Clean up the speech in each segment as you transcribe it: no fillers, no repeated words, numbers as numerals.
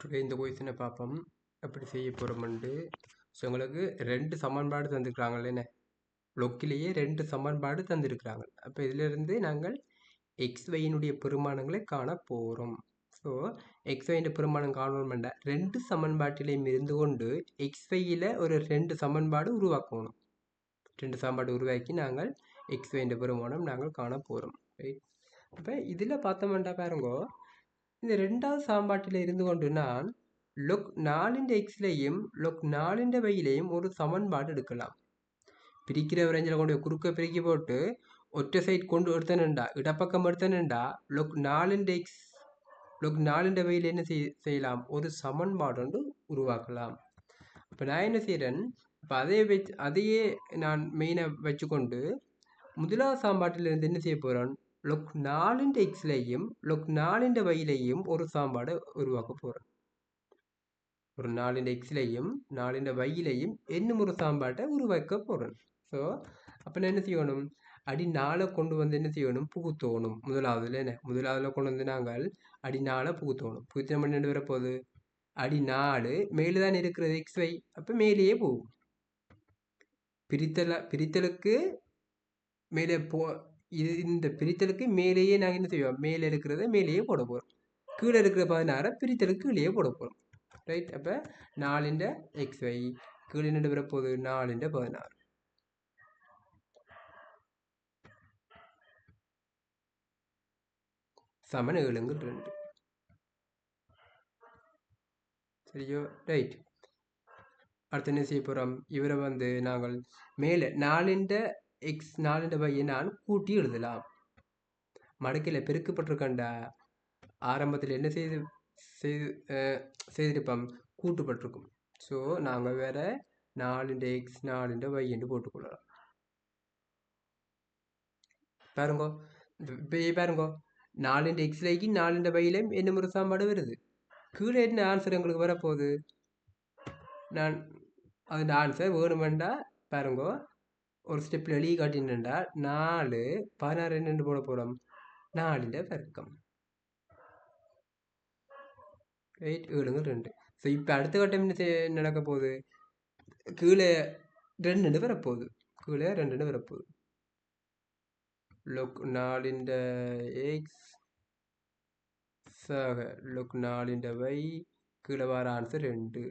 Today இந்த கொஸ்டினை பார்ப்போம் எப்படி செய்ய போகிறோம்ண்டு. ஸோ உங்களுக்கு ரெண்டு சமன்பாடு தந்துருக்குறாங்களேண்ணே, லொக்கிலேயே ரெண்டு சமன்பாடு தந்திருக்கிறாங்க. அப்போ இதிலிருந்து நாங்கள் எக்ஸ்வையினுடைய பெருமானங்களை காண போகிறோம். ஸோ எக்ஸ்வையின் பெருமானம் காணணும்னா ரெண்டு சமன்பாட்டிலையும் இருந்து கொண்டு எக்ஸ்வையில் ஒரு ரெண்டு சமன்பாடு உருவாக்கணும். ரெண்டு சமன்பாடு உருவாக்கி நாங்கள் எக்ஸ்வையின் பெருமானம் நாங்கள் காண போகிறோம். ரைட். அப்போ இதில் பார்த்தோம்னா பாருங்கோ, இந்த ரெண்டாவது சமன்பாட்டில் இருந்து கொண்டு நான் log 4 எக்ஸ்லையும் log 4 வையிலையும் ஒரு சமன்பாடு எடுக்கலாம். பிரிக்கிற ரேஞ்சில் கொண்டு குறுக்க பிரிக்கி போட்டு ஒற்றை சைட் கொண்டு எடுத்தனண்டா, இடப்பக்கம் எடுத்தனண்டா log 4 எக்ஸ் log 4 வையில் என்ன செய்யலாம், ஒரு சமன்பாடு ஒன்று உருவாக்கலாம். இப்போ நான் என்ன செய்கிறேன், இப்போ அதையே நான் மெயினாக வச்சுக்கொண்டு முதலாவது சமன்பாட்டிலிருந்து என்ன செய்ய போகிறேன், log 4 எக்ஸ்லையும் log 4 வையிலையும் ஒரு சமன்பாடு உருவாக்க போகிறேன். ஒரு 4 எக்ஸ்லையும் 4 வையிலையும் இன்னும் ஒரு சமன்பாட்டை உருவாக்க போகிறேன். ஸோ அப்போ நான் என்ன செய்யணும், அடி 4 கொண்டு வந்து என்ன செய்யணும், புகுத்தணும். முதலாவதுல கொண்டு வந்து நாங்கள் அடி 4 புகுத்தணும். புகுத்த பண்ணி ரெண்டு வரப்போகுது, அடி 4 மேலே தான் இருக்கிறது எக்ஸ்வை, அப்போ மேலேயே போகும். பிரித்தலுக்கு மேலே இந்த பிரித்தலுக்கு மேலேயே நாங்கள் என்ன செய்வோம், மேலே இருக்கிறத மேலேயே போட போகிறோம். கீழே இருக்கிற 16 பிரித்தலுக்கு கீழேயே போட போகிறோம். ரைட். அப்போ 4 எக்ஸ்வை கீழே நின்று வரப்போகுது 4 16 சமன் 7 சரியோ. ரைட். அடுத்து என்ன செய்ய போகிறோம், இவரை வந்து நாங்கள் மேலே 4 எக்ஸ் 4 வையை நான் கூட்டி எழுதலாம். மடக்கையில் பெருக்கப்பட்டிருக்கண்டா ஆரம்பத்தில் என்ன செய்திருப்போம், கூட்டுப்பட்டிருக்கும். ஸோ நாங்கள் வேற 4 எக்ஸ் 4 y என்று போட்டுக்கொள்ளலாம். பாருங்கோ, இப்போ பாருங்கோ, 4 எக்ஸ்லைக்கு 4 வையிலையும் என்ன ஒரு சாம்பாடு வருது. கீழே என்ன ஆன்சர் எங்களுக்கு வரப்போகுது, நான் அந்த ஆன்சர் வேணுமெண்டா பாருங்கோ ஒரு ஸ்டெப்பில் எழுதி காட்டினா 4 16 என்னென்று போட போகிறோம், 4 பெருக்கம். ரைட். 7 ஸோ இப்போ அடுத்த கட்டம் என்ன நடக்க போகுது, கீழே 2 வரப்போகுது, கீழே 2 வரப்போகுது. log 4 எக்ஸ் சக log 4 y கீழே வர ஆன்சர் 2.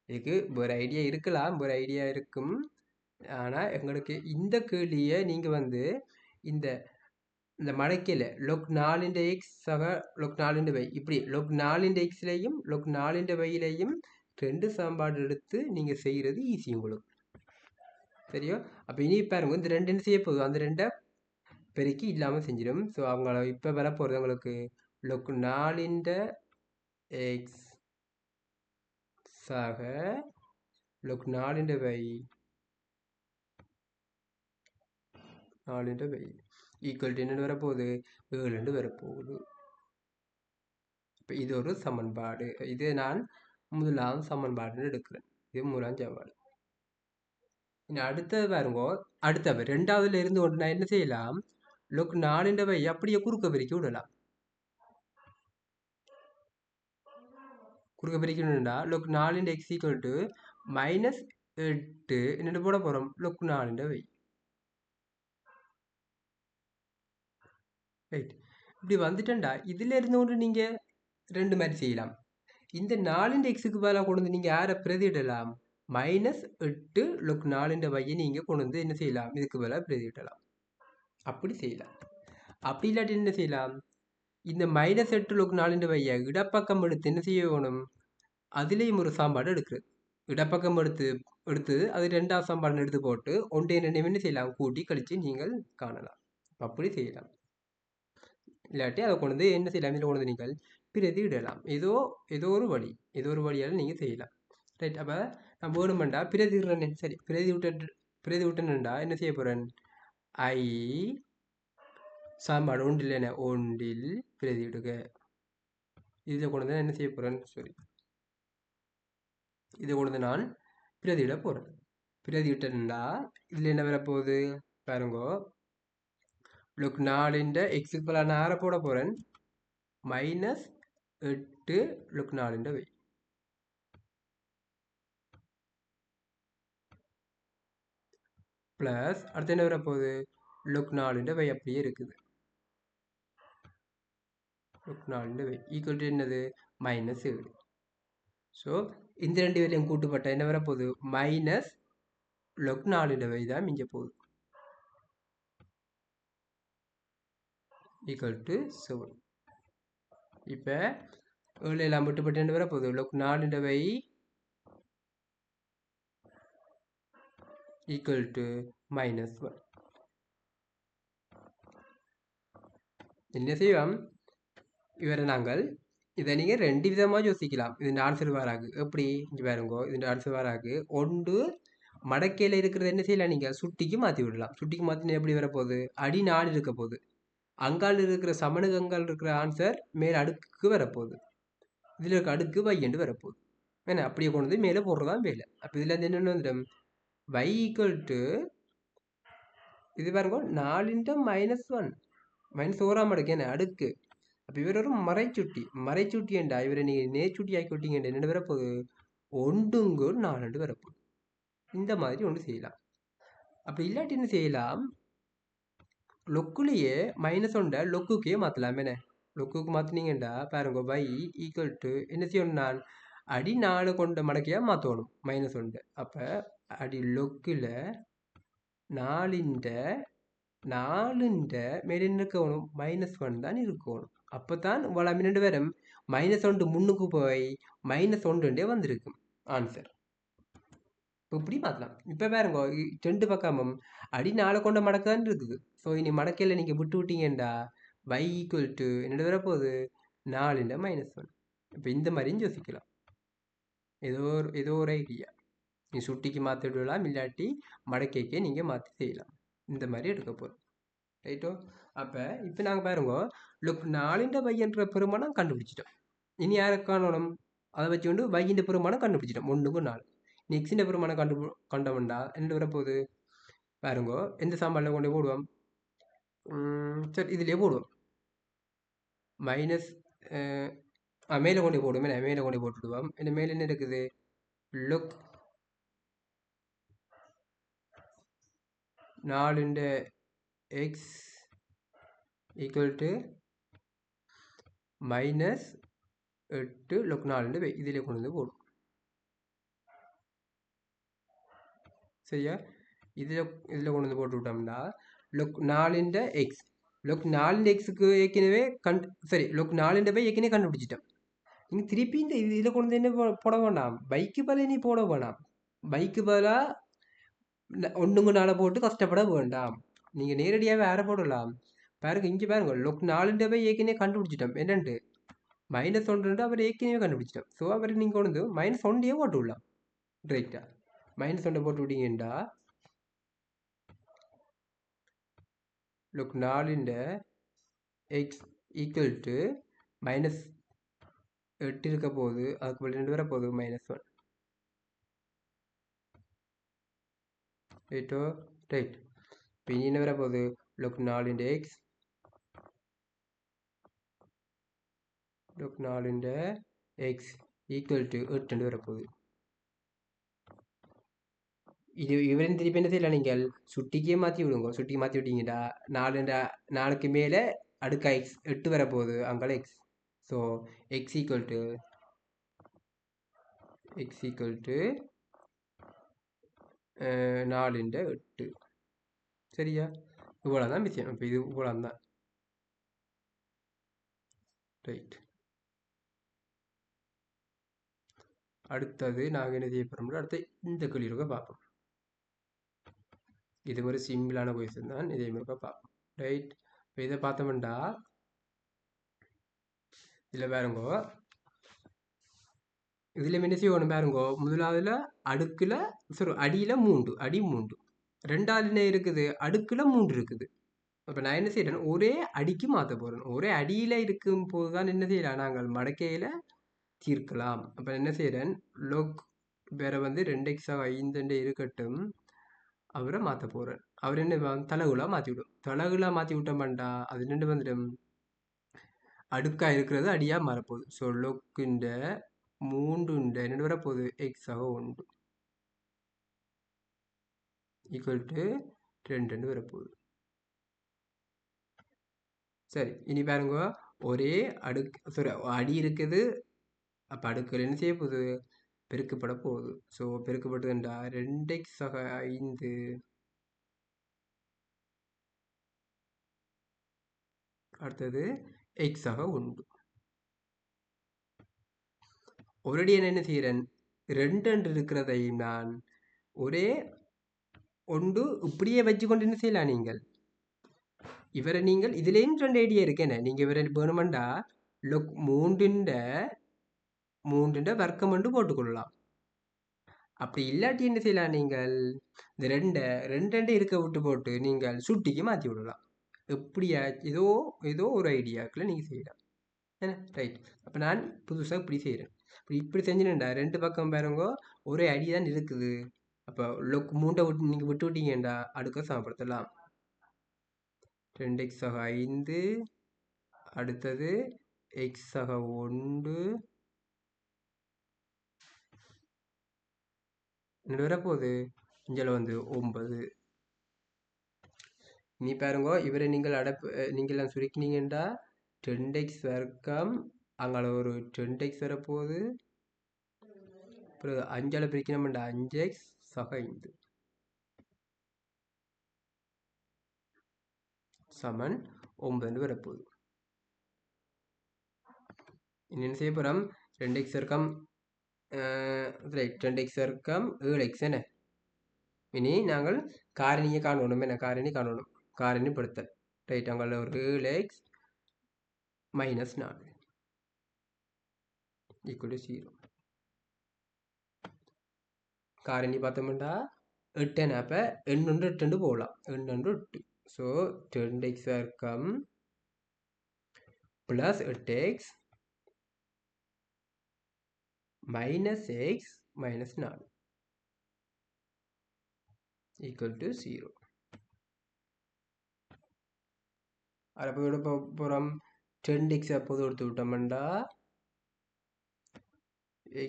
இதுக்கு ஒரு ஐடியா இருக்கலாம், ஒரு ஐடியா இருக்கும். ஆனால் எங்களுக்கு இந்த கேள்வியை நீங்கள் வந்து இந்த மடக்கையில் log 4 எக்ஸ் சக log 4 y இப்படி log 4 எக்ஸ்லையும் log 4 வையிலையும் ரெண்டு சமன்பாடு எடுத்து நீங்கள் செய்கிறது ஈஸி உங்களுக்கு. சரியோ. அப்போ இனி பாருங்க, இந்த ரெண்டு என்ன செய்ய போகுது, அந்த ரெண்டை பெருக்கி இல்லாமல் செஞ்சிடும். ஸோ அவங்கள இப்போ வர போகிறது உங்களுக்கு log 4 எக்ஸ் சக log 4 y 4 y equal to என்னென்னு வரப்போகுது, 7 வரப்போகுது. இப்போ இது ஒரு சமன்பாடு. இது நான் முதலாம் சமன்பாடுன்னு எடுக்கிறேன். இது முதலாம் சமன்பாடு. இன்னும் அடுத்தது பாருங்கோ, அடுத்தவர் ரெண்டாவதுல இருந்து கொண்டு நான் என்ன செய்யலாம், log 4 y அப்படியே குறுக்க பெருக்கி விடலாம். குறுக்க பெருக்கணும்னா log 4 x ஈக்குவல் டு -8 என்னென்னு போட போகிறோம், log 4 y. ரைட். இப்படி வந்துட்டேன்டா இதில் இருந்து கொண்டு நீங்கள் ரெண்டு மாதிரி செய்யலாம். இந்த 4 எக்ஸுக்கு பதிலாக கொண்டு வந்து நீங்கள் யாரை பிரதியிடலாம், -8 log 4 வையை நீங்கள் கொண்டு வந்து என்ன செய்யலாம், இதுக்கு பதிலாக பிரதியிடலாம். அப்படி செய்யலாம். அப்படி இல்லாட்டி என்ன செய்யலாம், இந்த -8 log 4 வையை இடப்பக்கம் எடுத்து என்ன செய்ய வேணும், அதுலேயும் ஒரு சாம்பாடு எடுக்கிறது. இடப்பக்கம் எடுத்து அது ரெண்டாவது சாம்பாடு எடுத்து போட்டு ஒன்றை என்ன செய்யலாம், கூட்டி கழித்து நீங்கள் காணலாம். அப்படி செய்யலாம். இல்லாட்டி அதை கொண்டு வந்து என்ன செய்யலாம், இதில் கொண்டு வந்து நீங்கள் பிரதியிடலாம். ஏதோ ஒரு வழியால் நீங்கள் செய்யலாம். ரைட். அப்போ நான் வேணுமெண்டா பிரதிடுறேன். சரி, பிரதி விட்டேன்டா என்ன செய்ய போகிறேன், ஐ சாம்பாடு ஒன்றில் பிரதியிடுக. இதில் கொண்டு வந்து என்ன செய்ய போகிறேன், இதை கொண்டு வந்து நான் பிரதியிட போகிறேன். பிரதிவிட்டேன்டா இதில் என்ன வரப்போகுது பாருங்கோ, log 4 எக்ஸுக்கு பதிலாக நான் யாரை போட போகிறேன், மைனஸ் 8 லுக் 4 வை ப்ளஸ் அடுத்து என்ன வரப்போகுது லுக் 4 வை அப்படியே இருக்குது லுக் 4 வை ஈக்குவல் டு என்னது மைனஸ் 7. ஸோ இந்த ரெண்டு வேலையும் கூட்டுப்பட்ட என்ன வரப்போகுது மைனஸ் லுக் 4 வை தான் மிஞ்ச போகுது ஈக்குவல் டு 7. இப்போ 7 எல்லாம் விட்டுப்பட்டு என்ன வரப்போகுது look 4 y equal to minus 1. என்ன செய்வோம் இவரை நாங்கள் இதை நீங்கள் ரெண்டு விதமாக யோசிக்கலாம். இது ஆன்சர் வாராகு எப்படி இங்கே பாருங்கோ இது ஆன்சர் வாராகு ஒன்று மடக்கையில் இருக்கிறது என்ன செய்யலாம் நீங்கள் சுட்டிக்கு மாற்றி விடலாம். சுட்டிக்கு மாற்றினா எப்படி வரப்போகுது அடி 4 இருக்க போகுது அங்கால் இருக்கிற சமனுக்கு அங்கால் இருக்கிற ஆன்சர் மேலே அடுக்கு வரப்போகுது இதில் இருக்க அடுக்கு வையண்டு வரப்போகுது ஏன்னா அப்படியே கொண்டு வந்து மேலே போடுறதான் வேலை. அப்போ இதில் வந்து என்னென்ன வந்துடும் y ஈக்குவல் டு இது பாருங்க 4 மைனஸ் 1 மைனஸ் 1 மடக்கு என்ன அடுக்கு. அப்போ இவர் ஒரு மறைச்சுட்டி என்றா இவரை நீங்கள் நேச்சுட்டி ஆக்கி விட்டீங்க என்ன வரப்போகுது 1 4 வரப்போகுது. இந்த மாதிரி ஒன்று செய்யலாம். அப்படி இல்லாட்டி என்ன செய்யலாம் லொக்குலேயே மைனஸ் 1 லொக்குக்கே மாற்றலாம். என்ன லொக்குக்கு மாற்றினீங்கண்டா பாருங்க y ஈக்குவல் டு என்ன செய்யணும் நான் அடி 4 கொண்ட மடக்கையாக மாற்றணும் மைனஸ் 1. அப்போ அடி லொக்கில் 4 மேலே இருக்கணும் மைனஸ் 1 தான் இருக்கணும். அப்போ தான் இவ்வளோ மின்னண்டு வரும் மைனஸ் 1 முன்னுக்கு போய் மைனஸ் 1 வந்திருக்கும் ஆன்சர். இப்படி மாற்றலாம். இப்போ பாருங்க ரெண்டு பக்கமும் அடி 4 கொண்ட மடக்கு தான் இருக்குது. ஸோ இனி மடக்கையில் நீங்கள் விட்டு விட்டீங்கண்டா y ஈக்குவல் டு என்னோட வரப்போகுது 4 மைனஸ் 1. இப்போ இந்த மாதிரியும் யோசிக்கலாம். ஏதோ ஒரு ஐடியா நீ சுட்டிக்கு மாற்றி விடலாம் இல்லாட்டி மடக்கைக்கே நீங்கள் மாற்றி செய்யலாம். இந்த மாதிரி எடுக்க போகிறோம் ரைட்டோ. அப்போ இப்போ நாங்கள் பாருங்க லுக் 4 வையன்ற பெருமானம் கண்டுபிடிச்சிட்டோம். இனி யாரை காணணும் அதை வச்சு கொண்டு வையின்ற பெருமானம் கண்டுபிடிச்சிட்டோம் 1க்கு 4. நெக்ஸ்ட் பெருமானம் கண்டோம்டா என்ன வரப்போகுது பாருங்க எந்த சாம்பாரில் கொண்டு போடுவோம் சரி இதுலேயே போடுவோம் மைனஸ் மேலே கொண்டு போடுவோம் என்ன மேலே கொண்டு போட்டுடுவோம். என்ன மேலே என்ன இருக்குது look 4 x equal to minus 8 look 4 இதிலே கொண்டு வந்து போடும் சரியா. இதில் கொண்டு வந்து போட்டு விட்டோம்னா லுக் 4 x லுக் 4 எக்ஸுக்கு ஏற்கனவே சரி லுக் 4 ஏற்கனவே கண்டுபிடிச்சிட்டோம். நீங்கள் திருப்பி இந்த இதில் கொண்டு வந்து என்ன போட வேண்டாம் பைக்கு பதில் நீ போட வேண்டாம். பைக்கு பதிலாக 1க்கு 4 போட்டு கஷ்டப்பட வேண்டாம். நீங்கள் நேரடியாகவே வேற போடலாம். பாருங்க இங்கே பாருங்க லுக் 4 ஏற்கனவே கண்டுபிடிச்சிட்டோம் என்னண்டு மைனஸ் 1 அவர் ஏற்கனவே கண்டுபிடிச்சிட்டோம். ஸோ அவர் நீங்கள் கொண்டு வந்து மைனஸ் 1 போட்டு விடலாம் ரைட்டா. மைனஸ் 1 போட்டு விட்டீங்கண்டா look 4 x equal to minus 8 இருக்க போகுது அதுக்கு 2 வர போகுது மைனஸ் 1 ரைட்டோ ரைட். இப்போ இனி என்ன வர போகுது look 4 x look 4 x equal to 8 வரப்போகுது. இவரின் திருப்பி என்ன செய்யலாம் நீங்கள் சுட்டிக்கே மாற்றி விடுங்க. சுட்டிக்கு மாற்றி விட்டீங்கடா 4க்கு மேலே அடுக்க எக்ஸ் 8 வரப்போகுது அங்கால X. So X equal to 4 சரியா. இவ்வளோ தான் விஷயம். இப்போ இது இவ்வளோ தான் ரைட். அடுத்தது நாங்கள் என்ன செய்ய போகிறோம்னா அடுத்து இந்த கேள்வியை பார்ப்போம். இது ஒரு சிம்பிளான கொஸ்டின் தான் இதே மாதிரி பார்ப்போம் ரைட். இப்போ இதை பார்த்தோம்னா இதில் பாருங்கோ இதில் என்ன செய்யணும் பாருங்கோ முதலாவதுல அடுக்கில் அடியில் 3 அடி 3 ரெண்டாவது என்ன இருக்குது அடுக்கில் 3 இருக்குது. அப்போ நான் என்ன செய்கிறேன் ஒரே அடிக்கு மாற்ற போகிறேன். ஒரே அடியில் இருக்கும் போது தான் என்ன செய்யலாம் நாங்கள் மடக்கையில் தீர்க்கலாம். அப்போ என்ன செய்கிறேன் லோக் வேற வந்து 2x 5 இருக்கட்டும் அவரை மாற்ற போகிறேன். அவர் என்ன தலைகுலாக மாற்றி விடும். தலைகுலாக மாற்றி விட்டோம்டா அது ரெண்டு வந்துடும் அடுக்கா இருக்கிறது அடியா மாறப்போகுது. ஸோ லொக்குண்ட 3 என்ன வரப்போகுது எக்ஸ் ஆக 1 ஈக்குவல் டு 2 வரப்போகுது. சரி, இனி பாருங்க, ஒரே அடி இருக்குது. அப்போ அடுக்குகள் என்ன செய்ய போகுது, பெருக்கப்பட போகுது. ஸோ பெருக்கப்பட்டதுண்டா 2x ஆக 5 அடுத்தது எக்ஸ் ஆக 1. ஒரேடி என்ன செய்கிறேன், 2 இருக்கிறதையும் நான் ஒரே ஒன்று இப்படியே வச்சு கொண்டு என்ன செய்யலாம், நீங்கள் இவரை நீங்கள் இதுலேயும் 2 ஐடியா இருக்கேன்னு நீங்கள் இவரை வேணுமெண்டா மூன்றுண்ட வர்க்கம் என்று போட்டுக்கொள்ளலாம். அப்படி இல்லாட்டி என்ன செய்யலாம், நீங்கள் இந்த ரெண்டு இருக்க விட்டு போட்டு நீங்கள் சுட்டிக்கு மாற்றி விடலாம். எப்படியா ஏதோ ஏதோ ஒரு ஐடியாக்குள்ள நீங்கள் செய்யலாம். ஏன்னா ரைட். அப்போ நான் புதுசாக இப்படி செய்கிறேன். இப்படி செஞ்சுனேன்டா 2 பக்கம் பாருங்க ஒரே அடி தான் இருக்குது. அப்போ மூண்டை விட்டு நீங்கள் விட்டு விட்டீங்கடா அடுக்க சமப்படுத்தலாம். 2x ஆக 5 அடுத்தது எக்ஸ் ஆக 1 என்ன வரப்போகுது, இங்கே வந்து 9. நீ பாருங்க, இவரை நீங்கள் நீங்கள்லாம் சுருக்கினீங்கண்டா 10x வர்க்கம் அங்கே ஒரு 10x வரப்போகுது. அப்புறம் 5ஆல் பிரிக்கணும்டா 5x ஆக 5 சமன் 9 வரப்போகுது. இனி என்ன செய்ய போகிறோம், 2x வர்க்கம் ரைட் 2x வர்க்கம் 7x என்ன. இனி நாங்கள் காரணியை காணணும். என்ன காரணி காணணும், காரணிப்படுத்தல். ரைட், அங்கே ஒரு 7x மைனஸ் 4 ஈக்குவல் டு 0. காரணி பார்த்தோம்னா 8. அப்போ 8 போகலாம், 8. ஸோ 10x வர்க்கம் plus 8x minus x minus 4 equal to 0. அப்போ எடுப்ப போகிறோம் 10x அப்போது எடுத்து விட்டோம்டா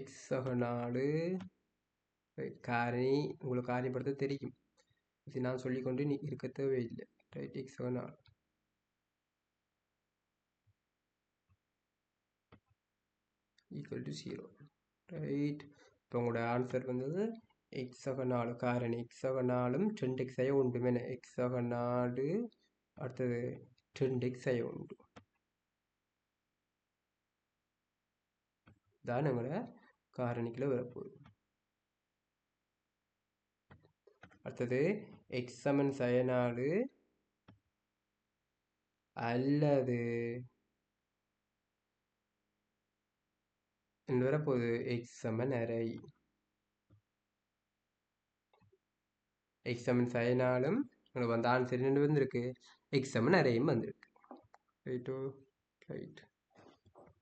x ஆக 4 காரணி உங்களுக்கு காரணிப்படுத்த தெரியும். இது நான் சொல்லிக்கொண்டு நீ இருக்க தேவையில்லை. ரைட், x ஆக 4 ஈக்குவல் டு 0. ரைட், இப்போ உங்களோட ஆன்சர் வந்தது எக்ஸ் ஆக 4 காரணி எக்ஸ் ஆக 4ம் 2x ஆக 1 மேலே எக்ஸ் ஆக 4 அடுத்தது 2x ஆக 1 தான் எங்களோட காரணிக்குள்ள வரப்போகுது. அடுத்தது எக்ஸ் சமன் 4 அல்லது வரப்போகுது எக்ஸ் சமன் அரை. எக்ஸ் சமன் 4ம் உங்களுக்கு வந்து ஆன்சர் என்ன வந்திருக்கு, எக்ஸ் சமன் அரையும் வந்திருக்கு. ரைட்டோ ரைட்.